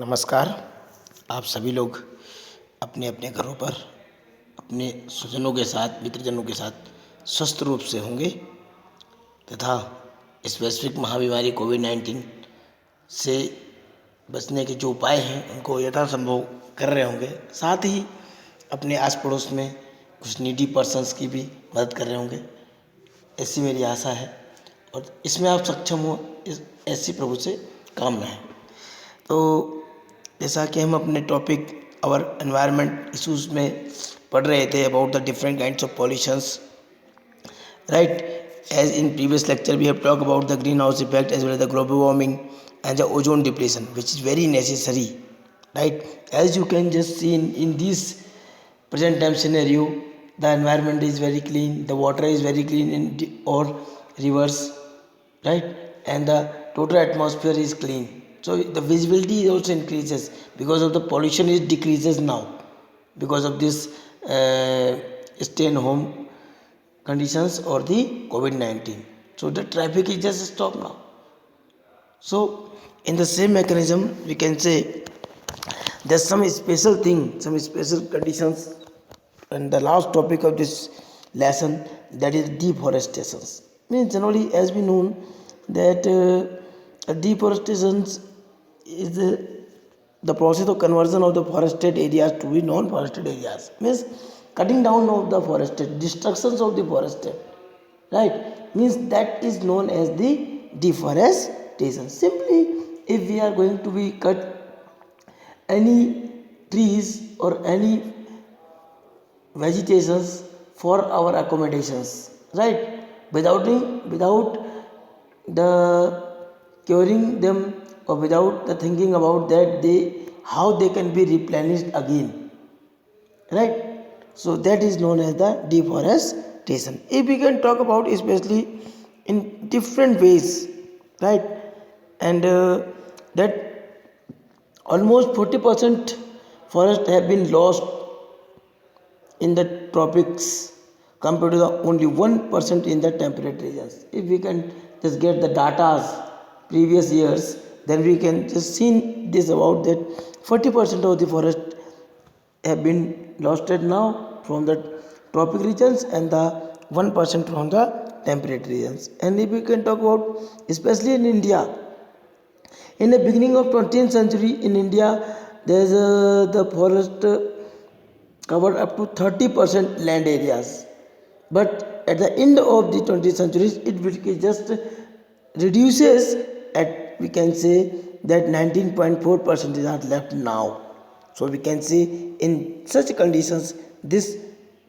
नमस्कार। आप सभी लोग अपने अपने घरों पर अपने स्वजनों के साथ मित्रजनों के साथ स्वस्थ रूप से होंगे तथा इस वैश्विक महाबीमारी कोविड-19 से बचने के जो उपाय हैं उनको यथासंभव कर रहे होंगे। साथ ही अपने आस पड़ोस में कुछ नीडी पर्सन्स की भी मदद कर रहे होंगे, ऐसी मेरी आशा है और इसमें आप सक्षम हो, ऐसी प्रभु से कामना है। तो जैसा कि हम अपने टॉपिक और एनवायरनमेंट इश्यूज में पढ़ रहे थे about the different kinds of pollutions, right? As in previous lecture we have talked about the greenhouse effect as well as the global warming and the ozone depletion, which is very necessary, right? As you can just see in this present time scenario, the environment is very clean, the water is very clean in or rivers, right? And the total atmosphere is clean, so the visibility also increases because of the pollution is decreases now because of this stay in home conditions or the COVID-19. So the traffic is just stopped now. So in the same mechanism we can say there's some special thing, some special conditions, and the last topic of this lesson, that is deforestation. Means generally as we know that deforestation is the process of conversion of the forested areas to be non-forested areas. Means cutting down of the forested, destructions of the forested, right? Means that is known as the deforestation. Simply if we are going to be cut any trees or any vegetations for our accommodations, right? Without the curing them or without the thinking about that how they can be replenished again, right? So that is known as the deforestation. If we can talk about especially in different ways, right? And that almost 40% forest have been lost in the tropics compared to the only 1% in the temperate regions. If we can just get the data previous years, then we can just see this about that 40% of the forest have been lost now from the tropic regions and the 1% from the temperate regions. And if we can talk about especially in India, in the beginning of 20th century in India, there is the forest covered up to 30% land areas, but at the end of the 20th century it just reduces at, we can say that 19.4% are left now. So we can see in such conditions this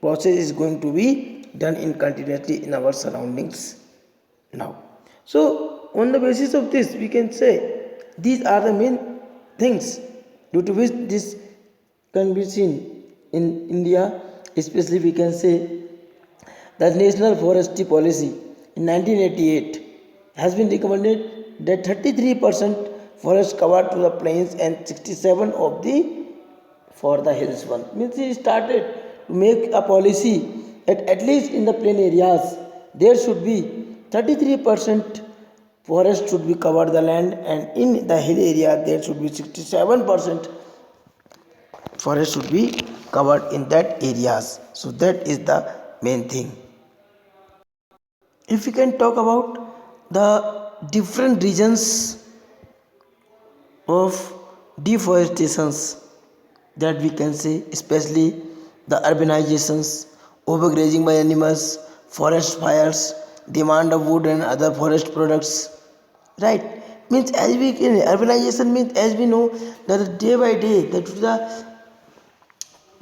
process is going to be done in continuously in our surroundings now. So on the basis of this we can say these are the main things due to which this can be seen in India. Especially we can say the National Forestry Policy in 1988 has been recommended that 33% forest covered to the plains and 67 of the for the hills one. Means he started to make a policy that at least in the plain areas there should be 33% forest should be covered the land, and in the hill area there should be 67% forest should be covered in that areas. So that is the main thing. If we can talk about the different regions of deforestations, that we can say especially the urbanizations, overgrazing by animals, forest fires, demand of wood and other forest products, right? Means as we can, urbanization means as we know that day by day that the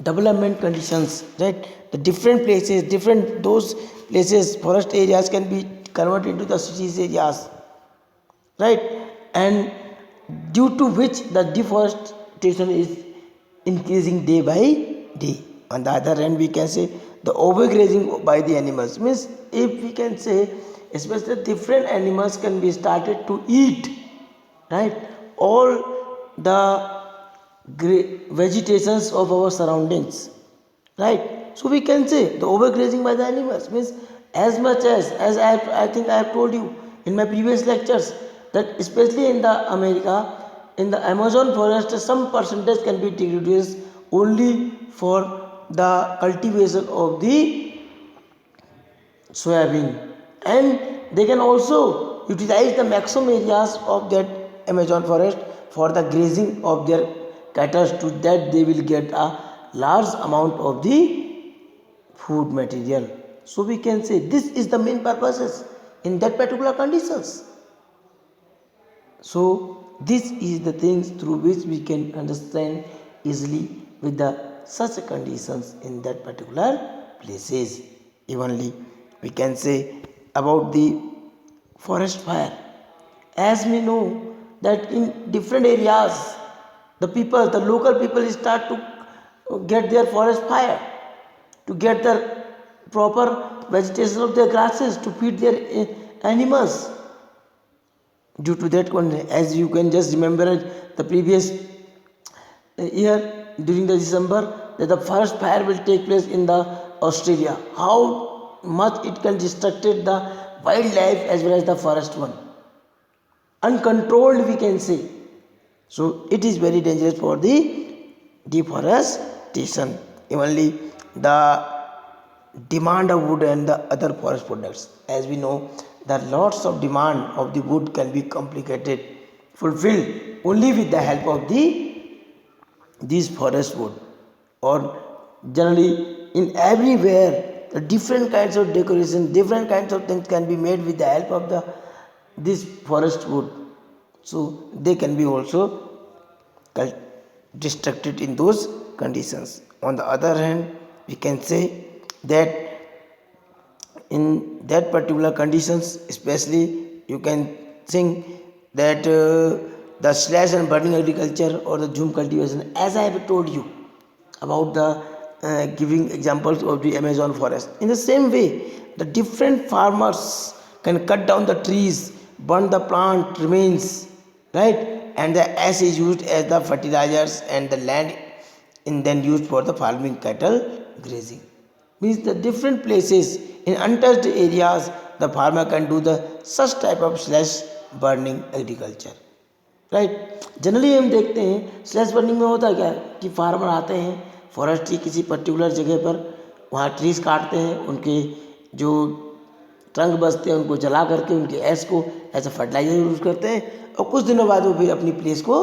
development conditions, right? The different places, different those places, forest areas can be converted into the cities areas, right? And due to which the deforestation is increasing day by day. On the other hand, we can say the overgrazing by the animals. Means if we can say especially different animals can be started to eat, right, all the vegetations of our surroundings, right? So we can say the overgrazing by the animals means as much as I think I have told you in my previous lectures that especially in the America in the Amazon forest some percentage can be reduced only for the cultivation of the soybean, and they can also utilize the maximum areas of that Amazon forest for the grazing of their cattle, to that they will get a large amount of the food material. So we can say this is the main purposes in that particular conditions. So this is the things through which we can understand easily with the such conditions in that particular places. Evenly we can say about the forest fire. As we know that in different areas the local people start to get their forest fire to get the proper vegetation of their grasses to feed their animals. Due to that, as you can just remember the previous year during the December, that the forest fire will take place in the Australia. How much it can destructed the wildlife as well as the forest one, uncontrolled we can say. So it is very dangerous for the deforestation. Only the demand of wood and the other forest products, as we know that lots of demand of the wood can be complicated fulfilled only with the help of the these forest wood, or generally in everywhere the different kinds of decoration, different kinds of things can be made with the help of the this forest wood. So they can be also destructed in those conditions. On the other hand, we can say that in that particular conditions, especially you can think that the slash and burning agriculture or the zoom cultivation, as I have told you about the giving examples of the Amazon forest. In the same way, the different farmers can cut down the trees, burn the plant remains, right? And the ash is used as the fertilizers, and the land in then used for the farming cattle grazing. Means the different places in untouched areas the farmer can do the such type of slash burning agriculture, right. Generally हम देखते हैं slash burning में होता क्या है कि farmer आते हैं फॉरेस्ट की किसी पर्टिकुलर जगह पर, वहाँ ट्रीज काटते हैं, उनके जो ट्रंक बचते हैं उनको जला करके उनके ऐश को एज अ फर्टिलाइजर यूज़ करते हैं, और कुछ दिनों बाद वो फिर अपनी प्लेस को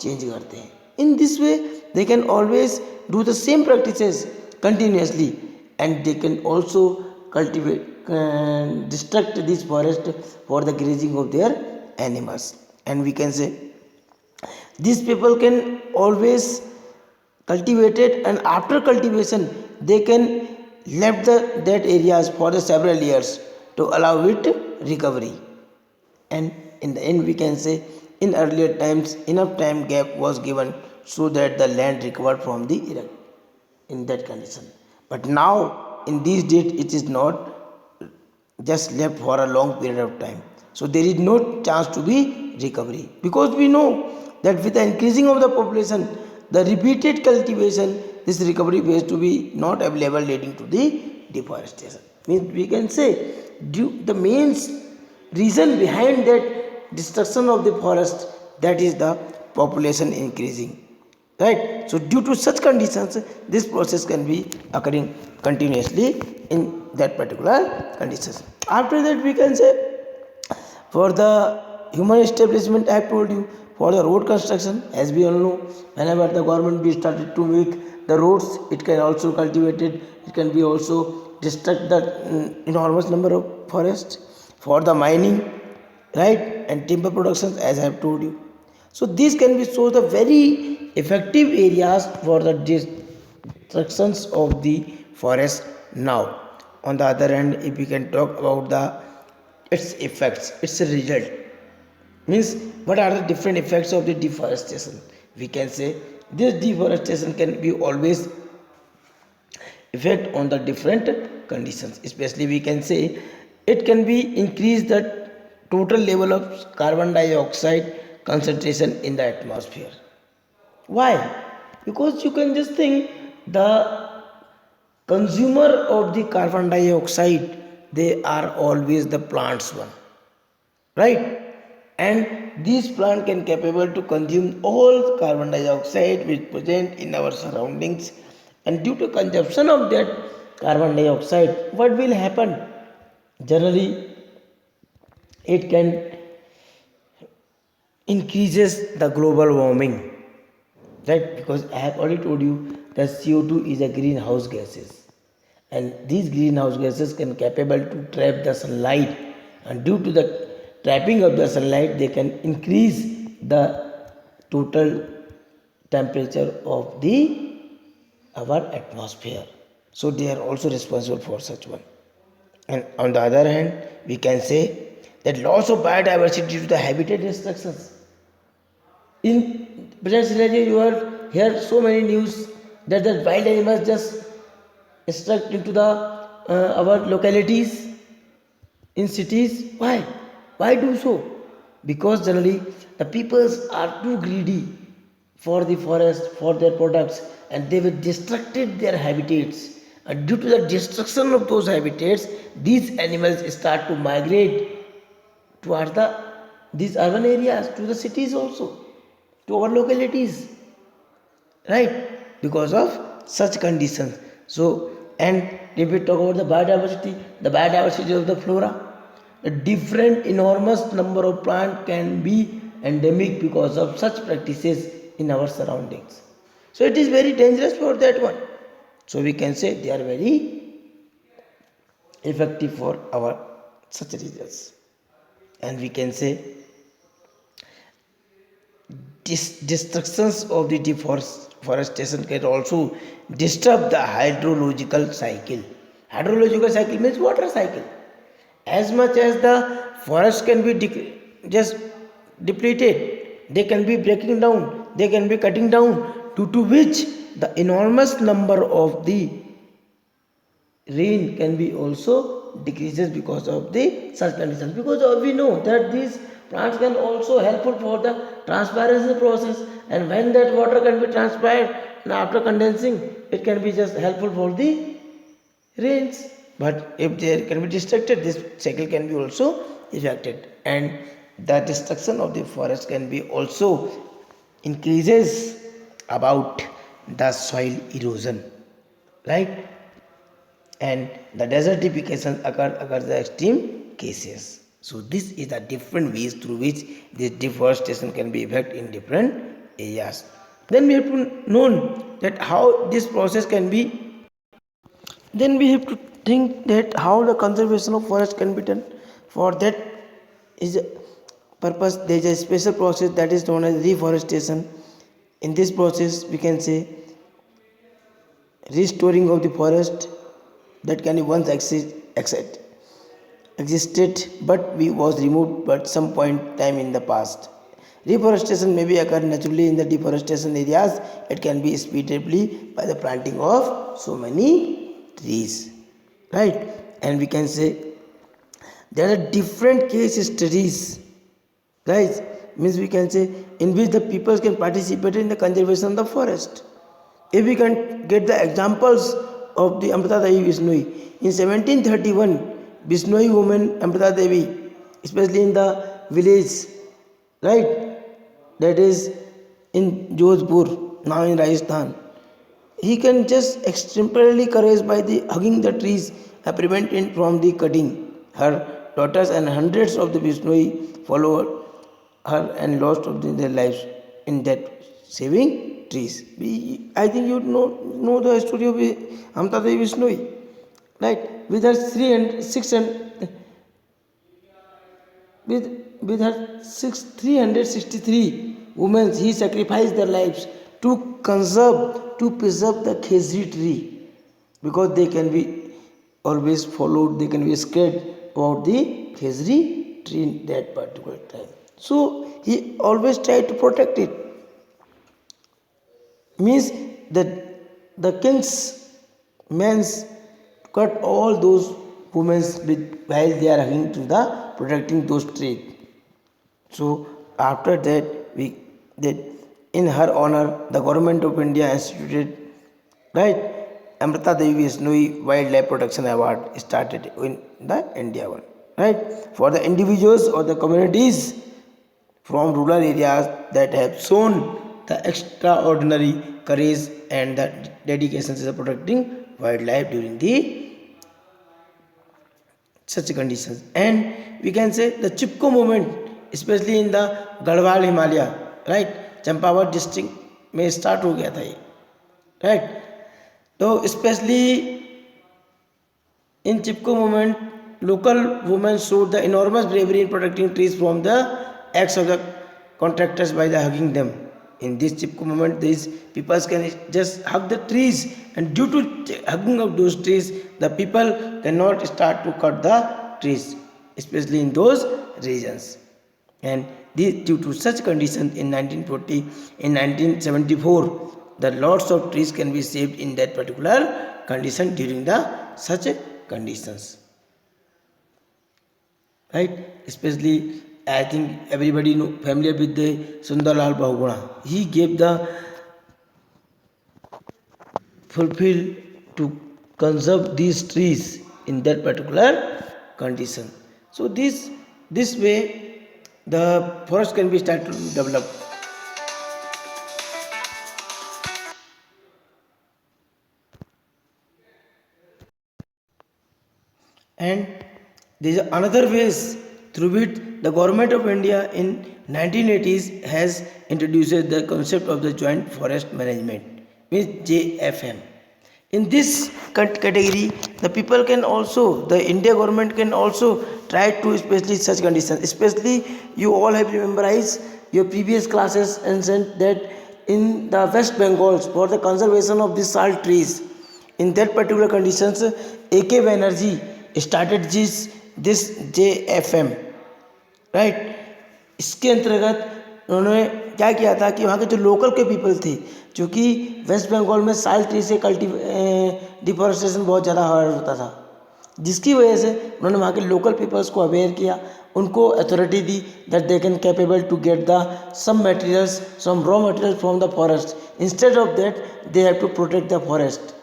चेंज करते हैं. In this way they can always do the same practices continuously, and they can also cultivate destruct this forest for the grazing of their animals. And we can say these people can always cultivate it, and after cultivation they can left that areas for the several years to allow it recovery. And in the end we can say in earlier times enough time gap was given so that the land recovered from the erect in that condition. But now in these days it is not just left for a long period of time. So there is no chance to be recovery, because we know that with the increasing of the population, the repeated cultivation, this recovery phase to be not available, leading to the deforestation. Means we can say the main reason behind that destruction of the forest, that is the population increasing. Right. So due to such conditions, this process can be occurring continuously in that particular conditions. After that, we can say for the human establishment, I have told you, for the road construction, as we all know, whenever the government be started to make the roads, it can also cultivate it. It can be also destruct the enormous number of forest for the mining, right, and timber production, as I have told you. So these can be so the very effective areas for the destructions of the forest. Now on the other hand, if we can talk about the its effects, its result, means what are the different effects of the deforestation. We can say this deforestation can be always effect on the different conditions, especially we can say it can be increase the total level of carbon dioxide concentration in the atmosphere. Why? Because you can just think the consumer of the carbon dioxide, they are always the plants one, right? and these plants can capable to consume all carbon dioxide which present in our surroundings, and due to consumption of that carbon dioxide, what will happen? Generally, it can increases the global warming, right? Because I have already told you that CO2 is a greenhouse gases, and these greenhouse gases can capable to trap the sunlight, and due to the trapping of the sunlight they can increase the total temperature of the our atmosphere. So they are also responsible for such one. And on the other hand, we can say that loss of biodiversity due to the habitat destructions. In present scenario, you are hear so many news that the wild animals just struck into the our localities in cities. Why? Why do so? Because generally the peoples are too greedy for the forest, for their products, and they will destructed their habitats. And due to the destruction of those habitats, these animals start to migrate towards these urban areas, to the cities also, to our localities, right? Because of such conditions. So, and if we talk about the biodiversity of the flora, a different enormous number of plant can be endemic because of such practices in our surroundings. So it is very dangerous for that one. So we can say they are very effective for our such results. And we can say destructions of the deforestation can also disturb the hydrological cycle. Hydrological cycle means water cycle. As much as the forest can be just depleted, they can be breaking down, they can be cutting down, due to which the enormous number of the rain can be also decreases because of the such conditions. Because we know that these plants can also helpful for the transparency process, and when that water can be transpired and after condensing, it can be just helpful for the rains. But if they can be destructed, this cycle can be also affected, and the destruction of the forest can be also increases about the soil erosion, right? And the desertification occurs the extreme cases. So this is the different ways through which this deforestation can be effect in different areas. Then we have to know that how this process can be, then we have to think that how the conservation of forest can be done. For that is a purpose, there is a special process that is known as reforestation. In this process we can say restoring of the forest that can once existed but we was removed at some point time in the past. Reforestation may be occur naturally in the deforestation areas. It can be speedily by the planting of so many trees, right? And we can say there are different case studies, right? Means we can say in which the people can participate in the conservation of the forest. If we can get the examples of the Amrita Devi Bishnoi. In 1731, Bishnoi woman Amrita Devi, especially in the village, right, that is in Jodhpur, now in Rajasthan, he can just extemporarily courage by the hugging the trees and prevent it from the cutting. Her daughters and hundreds of the Bishnoi followed her and lost of their lives in that saving trees. I think you know the story of Amrita Devi Bishnoi, right? With her 363 women, he sacrificed their lives to preserve the Khezri tree, because they can be always followed, they can be scared about the Khezri tree in that particular time. So he always tried to protect it. Means that the king's men cut all those women while they are hanging to the protecting those trees. So after that in her honor the government of India instituted, right, Amrita Devi Bishnoi Wildlife Protection Award started in the India one, right, for the individuals or the communities from rural areas that have shown the extraordinary courage and the dedication to protecting wildlife during the such conditions. And we can say the Chipko movement, especially in the Garhwal Himalaya, right, Champawat district में start हो गया था ये, right. तो specially in Chipko movement, local women showed the enormous bravery in protecting trees from the acts of the contractors by the hugging them. In this Chipko movement, these people can just hug the trees, and due to hugging of those trees, the people cannot start to cut the trees, especially in those regions. And this, due to such conditions in 1940, in 1974, the lots of trees can be saved in that particular condition during the such conditions, right? Especially, I think everybody know familiar with the Sundarlal Bahuguna. He gave the fulfill to conserve these trees in that particular condition. So this way the forest can be started to develop. And there is another ways through which the government of India in 1980s has introduced the concept of the joint forest management, means JFM. In this category, the people can also, the India government can also try to, especially such conditions. Especially, you all have memorized your previous classes and said that in the West Bengals for the conservation of the salt trees, in that particular conditions, AK Banerjee started this JFM, right. इसके अंतर्गत उन्होंने क्या किया था कि वहाँ के जो लोकल के पीपल थे, जो कि वेस्ट बंगाल में साल ट्री से डिफॉरेस्टेशन बहुत ज़्यादा होता था, जिसकी वजह से उन्होंने वहाँ के लोकल पीपल्स को अवेयर किया, उनको अथॉरिटी दी that they can capable to get the some materials, some raw material from the forest. Instead of that they have to protect the forest,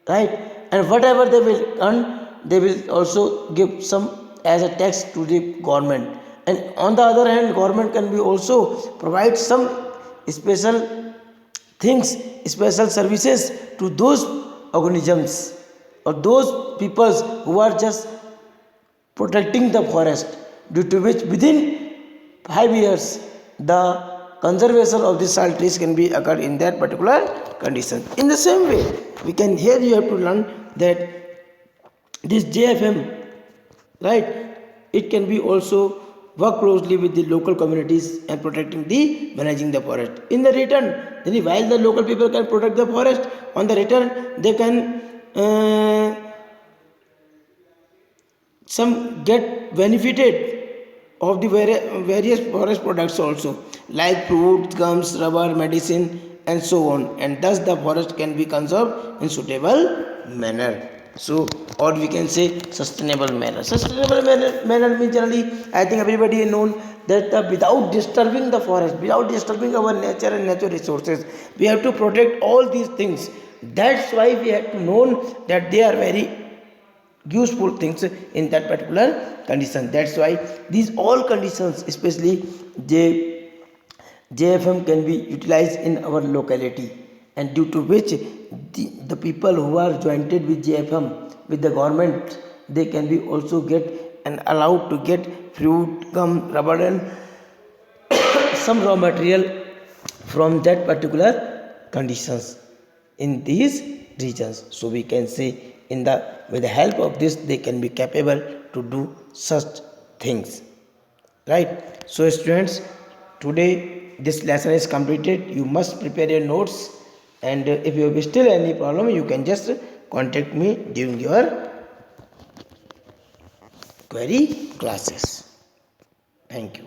right? And whatever they will earn, they will also give some as a tax to the government. And on the other hand, government can be also provide some special things, special services to those organisms or those peoples who are just protecting the forest, due to which within 5 years the conservation of the salt trees can be occurred in that particular condition. In the same way, we can here you have to learn that this JFM, right, it can be also work closely with the local communities and protecting the managing the forest. In the return, then while the local people can protect the forest, on the return they can some get benefited of the various forest products also, like fruits, gums, rubber, medicine, and so on, and thus the forest can be conserved in suitable manner. So, or we can say sustainable manner. Sustainable manner means generally, I think everybody known that without disturbing the forest, without disturbing our nature and natural resources, we have to protect all these things. That's why we have to know that they are very useful things in that particular condition. That's why these all conditions, especially JFM, can be utilized in our locality, and due to which the people who are joined with JFM with the government, they can be also get and allowed to get fruit, gum, rubber, and some raw material from that particular conditions in these regions. So we can say in the with the help of this they can be capable to do such things, right? So students, today this lesson is completed. You must prepare your notes, and if you have still any problem, you can just contact me during your query classes. Thank you.